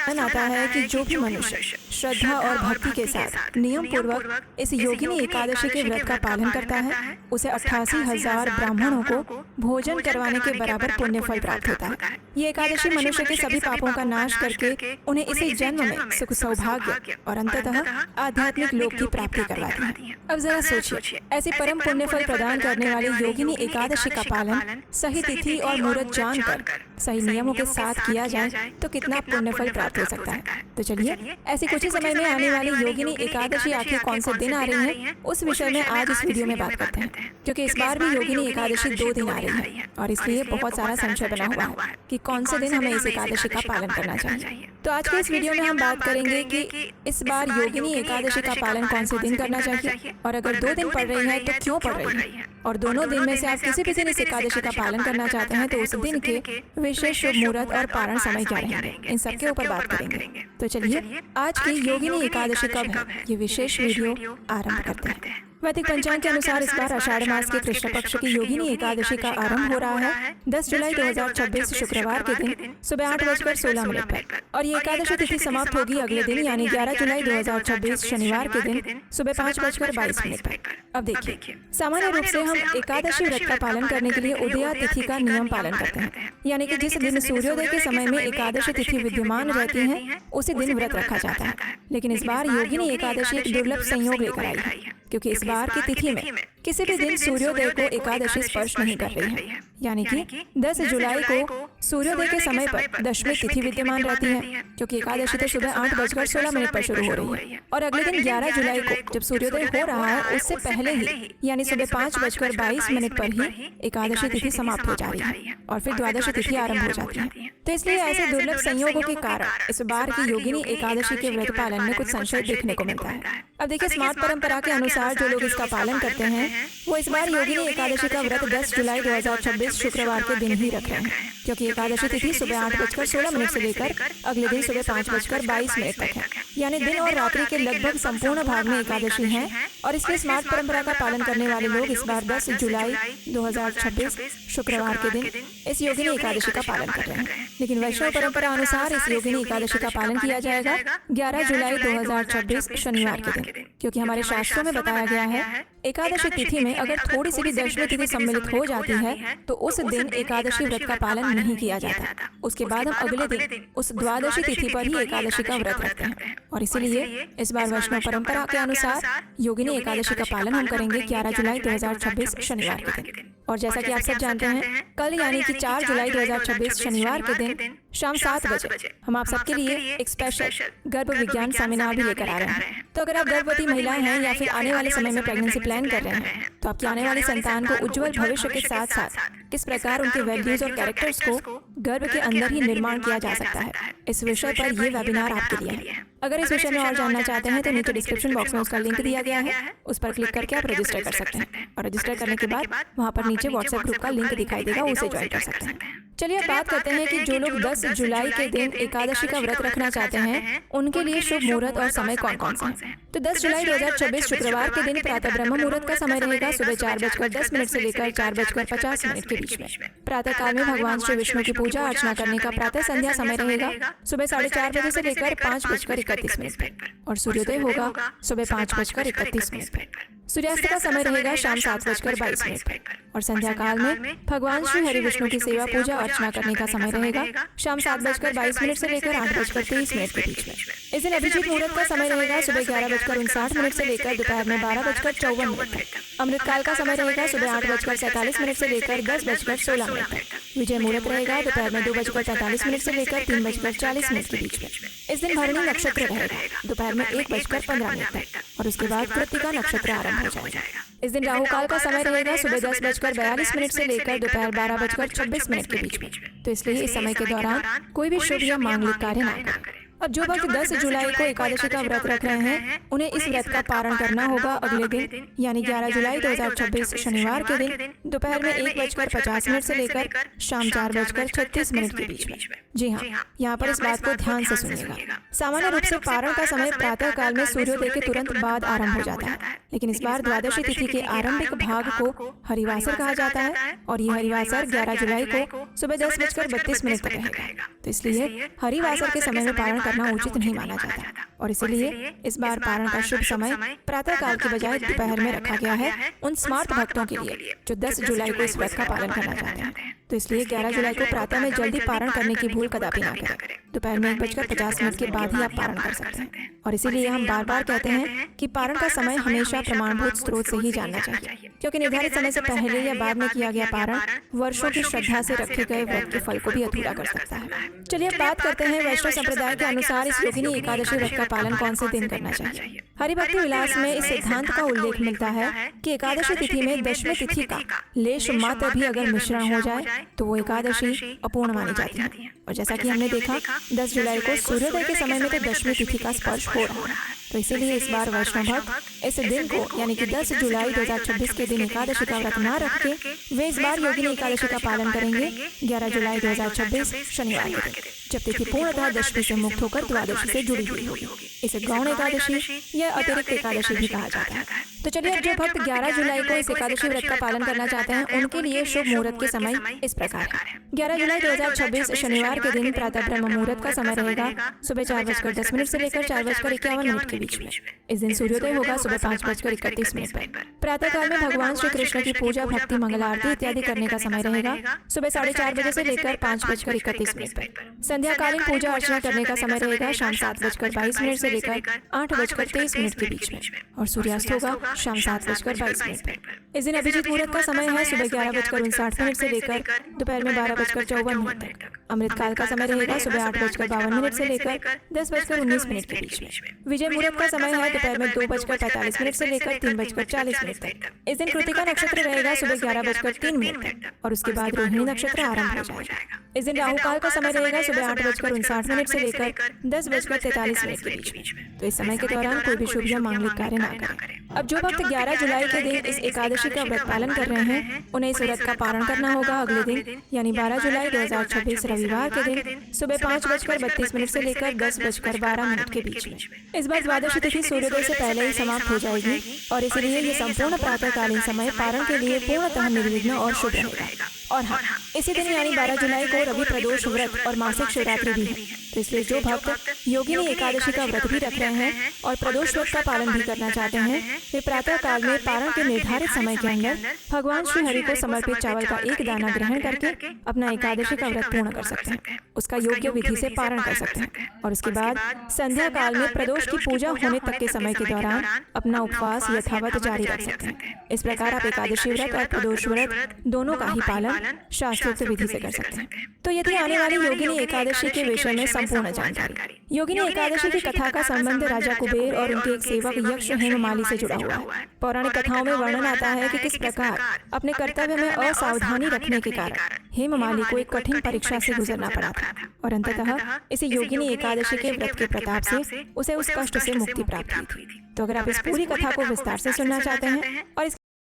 मन आता है कि जो भी मनुष्य श्रद्धा और भक्ति के साथ नियम पूर्वक इस योगिनी एकादशी के व्रत का पालन करता है, उसे 88,000 ब्राह्मणों को भोजन करवाने के बराबर पुण्य फल प्राप्त होता है। ये एकादशी मनुष्य के सभी पापों का नाश करके उन्हें इसी जन्म में सुख सौभाग्य और अंततः आध्यात्मिक लोक की प्राप्ति करवाती है। अब जरा सोचिए, ऐसी परम पुण्य फल प्रदान करने वाली योगिनी एकादशी का पालन सही तिथि और मुहूर्त जानकर सही नियमों के साथ किया जाए तो कितना पुण्य फल प्राप्त हो सकता है। तो चलिए, ऐसी कुछ ही समय में आने वाली योगिनी एकादशी आखिर कौन से दिन आ रही है, उस विषय में आज इस वीडियो में बात करते हैं। क्योंकि इस बार भी योगिनी एकादशी 2 दिन आ रही है और इसलिए बहुत सारा संशय बना हुआ है कि कौन से दिन हमें इस एकादशी का पालन करना चाहिए। तो आज के इस वीडियो में हम बात करेंगे कि इस बार योगिनी एकादशी का पालन कौन से दिन करना चाहिए, और अगर 2 दिन पड़ रही है तो क्यों पड़ रही है, और दोनों दिन में से आप किसी भी दिन इस एकादशी का पालन करना चाहते हैं तो उस दिन के विशेष शुभ मुहूर्त और पारण समय क्या रहेंगे, इन सब के ऊपर बात करेंगे। तो चलिए, आज की योगिनी एकादशी कब है, ये विशेष वीडियो आरंभ करते हैं। वैदिक पंचांग के अनुसार इस बार आषाढ़ मास के कृष्ण पक्ष की योगिनी एकादशी का आरंभ हो रहा है 10 जुलाई 2026 शुक्रवार के दिन सुबह 8:16 पर, और ये एकादशी तिथि समाप्त होगी अगले दिन यानी 11 जुलाई 2026 शनिवार के दिन सुबह 5:22 पर। अब देखिए, सामान्य रूप से हम एकादशी व्रत का पालन करने के लिए उदया तिथि का नियम पालन करते हैं, यानी कि जिस दिन सूर्योदय के समय में एकादशी तिथि विद्यमान रहती है उसी दिन व्रत रखा जाता है। लेकिन इस बार योगिनी एकादशी एक दुर्लभ संयोग लेकर आई है, क्योंकि इस बार की तिथि में किसी भी दिन सूर्योदय को एकादशी स्पर्श नहीं कर रही है, यानी कि 10 जुलाई को सूर्योदय के समय पर दशमी तिथि विद्यमान रहती है, क्योंकि एकादशी तो सुबह 8:16 पर शुरू हो रही है, और अगले दिन 11 जुलाई को जब सूर्योदय हो रहा है उससे पहले ही यानी सुबह 5:22 पर ही एकादशी तिथि समाप्त हो जा रही है और फिर द्वादशी तिथि आरंभ हो जाती है। तो इसलिए ऐसे दुर्लभ संयोगों के कारण इस बार की योगिनी एकादशी के व्रत पालन में कुछ संशय देखने को मिलता है। अब देखिए, स्मार्त परंपरा के अनुसार जो लोग इसका पालन करते हैं वो इस बार योगिनी एकादशी का व्रत 10 जुलाई 2026 शुक्रवार के दिन ही रख रहे हैं, क्योंकि एकादशी तिथि सुबह 8:16 से लेकर अगले दिन सुबह 5:22 तक है, यानी दिन और रात्रि के लगभग संपूर्ण भाग में एकादशी है। और इसलिए स्मार्त परंपरा का पालन करने वाले लोग इस बार 10 जुलाई 2026 शुक्रवार के दिन इस योगिनी एकादशी का पालन कर रहे हैं। लेकिन वैष्णव परंपरा अनुसार इस योगिनी एकादशी का पालन किया जाएगा 11 जुलाई 2026 शनिवार के दिन, क्योंकि हमारे शास्त्रों में बताया गया है एकादशी तिथि में अगर थोड़ी सी भी दशमी तिथि सम्मिलित हो जाती है तो उस दिन एकादशी व्रत का पालन नहीं किया जाता। उसके बाद हम अगले दिन उस द्वादशी तिथि पर ही एकादशी का व्रत रखते हैं, और इसीलिए इस बार वैष्णव परंपरा के अनुसार योगिनी एकादशी का पालन हम करेंगे 11 जुलाई 2026 शनिवार के दिन। और जैसा कि आप सब जानते हैं, कल यानी कि 4 जुलाई 2026 शनिवार के दिन शाम 7 बजे हम आप सबके लिए एक स्पेशल गर्भ विज्ञान सेमिनार भी लेकर आ रहे हैं। तो अगर आप गर्भवती महिलाएं हैं या फिर आने वाले समय में प्रेगनेंसी प्लान कर रहे हैं तो आपकी आने वाली संतान को उज्जवल भविष्य के साथ साथ किस प्रकार उनके वैल्यूज और कैरेक्टर्स को गर्भ के अंदर ही निर्माण किया जा सकता है, इस विषय पर ये वेबिनार आपके लिए है। अगर इस विषय में और जानना चाहते हैं तो नीचे डिस्क्रिप्शन बॉक्स में उसका लिंक दिया गया है, उस पर क्लिक करके आप रजिस्टर कर सकते हैं, और रजिस्टर करने के बाद वहाँ पर नीचे व्हाट्सएप ग्रुप का लिंक दिखाई देगा, उसे ज्वाइन कर सकते हैं। चलिए, अब बात करते हैं कि जो लोग 10 जुलाई के दिन एकादशी का व्रत रखना चाहते हैं उनके लिए शुभ मुहूर्त और समय कौन कौन से हैं। तो 10 जुलाई 2026 शुक्रवार के दिन प्रातः ब्रह्म मुहूर्त का समय रहेगा सुबह 4:10 से लेकर 4:50 के बीच में। प्रातः काल में भगवान श्री विष्णु की पूजा अर्चना करने का प्रातः संध्या समय रहेगा सुबह 4:30 बजे से लेकर 5:31 पर, और सूर्योदय होगा सुबह 5:31 पर। सूर्यास्त का समय रहेगा शाम 7:22 पर, और संध्या काल में भगवान श्री हरि विष्णु की सेवा पूजा अर्चना करने का समय रहेगा शाम 7:22 से लेकर 8:23 के बीच में। इस दिन अभिजीत मुहूर्त का समय रहेगा सुबह 11:59 से लेकर दोपहर में 12:54 तक। अमृत काल का समय रहेगा सुबह 8:47 से लेकर 10:16 तक। विजय मुहूर्त रहेगा दोपहर में 2:45 से लेकर 3:40 के बीच में। इस दिन भरणी नक्षत्र रहेगा दोपहर में 1:15 तक, और उसके बाद कृत्तिका नक्षत्र आरंभ हो जाएगा। इस दिन राहु काल का समय रहेगा सुबह 10:42 से लेकर दोपहर 12:26 के बीच में। तो इसलिए इस समय के दौरान कोई भी शुभ या मांगलिक कार्य न करें। अब जो भक्त 10 जुलाई को एकादशी का व्रत रख रहे हैं उन्हें इस व्रत का पारण करना होगा अगले दिन यानी 11 जुलाई 2026 शनिवार के दिन दोपहर में 1:50 से लेकर शाम 4:36 के बीच में। जी हाँ, यहाँ पर इस बात को ध्यान से सुनिएगा। सामान्य रूप से पारण का समय प्रातः काल में सूर्योदय के तुरंत बाद आरंभ हो जाता है, लेकिन इस बार द्वादशी तिथि के आरंभिक भाग को हरिवासर कहा जाता है और ये हरिवासर 11 जुलाई को सुबह 10:32 तक रहेगा। तो इसलिए हरिवासर के समय में पारण करना उचित नहीं माना जाता और इसीलिए इस बार पारण का शुभ समय प्रातः काल के बजाय दोपहर में रखा गया है उन स्मार्ट भक्तों के लिए जो 10 जुलाई को इस व्रत का पालन करना चाहते हैं। तो इसलिए 11 जुलाई को प्रातः में जल्दी पारण करने की भूल कदापि ना करें। दोपहर में 1:50 के बाद ही आप पारण कर सकते हैं और इसीलिए हम बार बार कहते हैं कि पारण का समय हमेशा प्रमाणभूत स्रोत से ही जानना चाहिए, क्योंकि निर्धारित समय से पहले या बाद में किया गया पारण वर्षों की श्रद्धा से रखे गए व्रत के फल को भी अधूरा कर सकता है। चलिए अब बात करते हैं वैष्णव संप्रदाय के अनुसार इस योगिनी एकादशी व्रत का पालन कौन से दिन करना चाहिए। हरिभक्ति विलास में इस सिद्धांत का उल्लेख मिलता है कि एकादशी तिथि में दशमी तिथि का लेश मात्र भी अगर मिश्रण हो जाए तो वो एकादशी अपूर्ण मानी जाती है। और जैसा कि हमने देखा 10 जुलाई को सूर्योदय के समय में तो दशमी तिथि का स्पर्श हो रहा है, तो इसीलिए इस बार वैष्णव भक्त इस दिन को यानी कि 10 जुलाई 2026 के दिन एकादशी का व्रत न रख के वे इस बार योगिनी एकादशी का पालन करेंगे 11 जुलाई 2026 शनिवार के दिन, जब तिथि पूर्णतः दशमी से मुक्त होकर द्वादशी से जुड़ी हुई होगी। इसे गौण एकादशी या अतिरिक्त एकादशी भी कहा जाता है। तो चलिए अब जो भक्त 11 जुलाई को इस एकादशी व्रत का पालन करना चाहते हैं उनके लिए शुभ मुहूर्त के समय इस प्रकार है। 11 जुलाई 2026 शनिवार के दिन प्रातः ब्रह्म मुहूर्त का समय रहेगा सुबह 4:10 से लेकर 4:51 के बीच में। इस दिन सूर्योदय होगा सुबह 5:31 पर। प्रातः काल में भगवान श्री कृष्ण की पूजा, भक्ति, मंगल आरती इत्यादि करने का समय रहेगा सुबह 4:30 बजे से लेकर 5:31 पर। संध्याकालीन पूजा अर्चना करने का समय रहेगा शाम 7:22 से लेकर 8:23 के बीच में और सूर्यास्त होगा शाम 7:22 पर। इस दिन अभिजीत मुहूर्त का समय है सुबह 11:59 से लेकर दोपहर में 12:54 तक। अमृत काल का समय रहेगा सुबह 8:52 से लेकर 10:19 के बीच में। विजय मुहूर्त का समय है दोपहर में 2:45 से लेकर 3:40 तक। इस दिन कृतिका नक्षत्र रहेगा सुबह 11:03 तक और उसके बाद रोहिणी नक्षत्र आरंभ हो जाएगा। इस दिन राहु काल का समय रहेगा सुबह 8:59 से लेकर 10:43 के बीच में। तो इस समय के दौरान कोई भी शुभ या मांगलिक कार्य ना करें। अब जो भक्त 11 जुलाई के दिन इस एकादशी का व्रत पालन कर रहे हैं उन्हें इस व्रत का पारण करना होगा अगले दिन यानी 12 जुलाई 2026 रविवार के दिन सुबह 5:32 से लेकर 10:12 के बीच में। इस बार द्वादशी तिथि सूर्योदय से पहले ही समाप्त हो जाएगी और इसलिए ये संपूर्ण प्रातःकालीन समय पारण के लिए पूर्णतः निर्विघ्न और शुभ रहेगा। और हाँ, इसी दिन यानी 12 जुलाई को रवि प्रदोष व्रत और मासिक शिवरात्रि भी है। तो इसलिए जो भक्त योगिनी एकादशी का व्रत भी रख रहे हैं और प्रदोष व्रत का पालन भी करना चाहते हैं वे प्रातः काल में पारण के निर्धारित समय के अंदर भगवान श्री हरि को समर्पित चावल का एक दाना ग्रहण करके अपना एकादशी का व्रत पूर्ण कर सकते हैं, उसका योग्य विधि से पारण कर सकते हैं और उसके बाद संध्या काल में प्रदोष की पूजा होने तक के समय के दौरान अपना उपवास यथावत जारी रख सकते हैं। इस प्रकार आप एकादशी व्रत और प्रदोष व्रत दोनों का ही पालन शास्त्रोक्त विधि से कर सकते हैं। तो यदि आने वाली योगिनी एकादशी के विषय में संपूर्ण जानकारी। योगिनी एकादशी की कथा का संबंध राजा कुबेर और उनके एक सेवक यक्ष हेममाली से जुड़ा हुआ है। पौराणिक कथाओं में वर्णन आता है कि किस प्रकार अपने कर्तव्य में असावधानी रखने के कारण हेममाली को एक कठिन परीक्षा से गुजरना पड़ा था और अंततः इसे योगिनी एकादशी के व्रत के प्रताप से उसे उस कष्ट से मुक्ति प्राप्त हुई थी। तो अगर आप इस पूरी कथा को विस्तार से सुनना चाहते हैं और